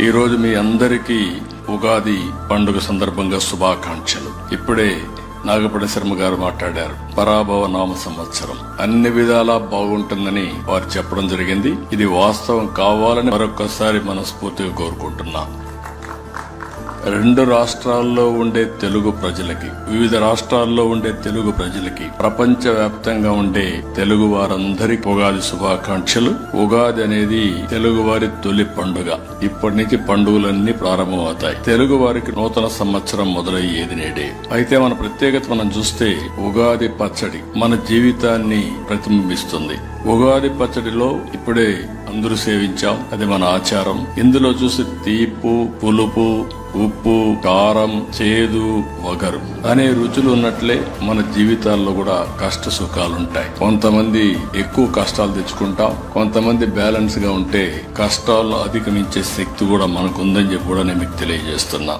ఈ రోజు మీ అందరికీ ఉగాది పండుగ సందర్భంగా శుభాకాంక్షలు. ఇప్పుడే నాగపడి శర్మ గారు మాట్లాడారు. పరాభవ నామ సంవత్సరం అన్ని విధాలా బాగుంటుందని వారు చెప్పడం జరిగింది. ఇది వాస్తవం కావాలని మరొకసారి మనస్ఫూర్తిగా కోరుకుంటున్నా. రెండు రాష్ట్రాల్లో ఉండే తెలుగు ప్రజలకి, వివిధ రాష్ట్రాల్లో ఉండే తెలుగు ప్రజలకి, ప్రపంచ వ్యాప్తంగా ఉండే తెలుగు వారందరికీ ఉగాది శుభాకాంక్షలు. ఉగాది అనేది తెలుగు వారి తొలి పండుగ. ఇప్పటి నుంచి పండుగలన్నీ ప్రారంభమవుతాయి. తెలుగు వారికి నూతన సంవత్సరం మొదలయ్యేది నేడే. అయితే మన ప్రత్యేకత మనం చూస్తే ఉగాది పచ్చడి మన జీవితాన్ని ప్రతిబింబిస్తుంది. ఉగాది పచ్చడిలో ఇప్పుడే అందరూ సేవించాం, అది మన ఆచారం. ఇందులో చూసి తీపు, పులుపు, ఉప్పు, కారం, చేదు, వగరు అనే రుచులు ఉన్నట్లే మన జీవితాల్లో కూడా కష్ట సుఖాలుంటాయి. కొంతమంది ఎక్కువ కష్టాలు తెచ్చుకుంటాం, కొంతమంది బ్యాలెన్స్ గా ఉంటే కష్టాలను అధిగమించే శక్తి కూడా మనకుందని చెప్పి కూడా నేను మీకు తెలియజేస్తున్నా.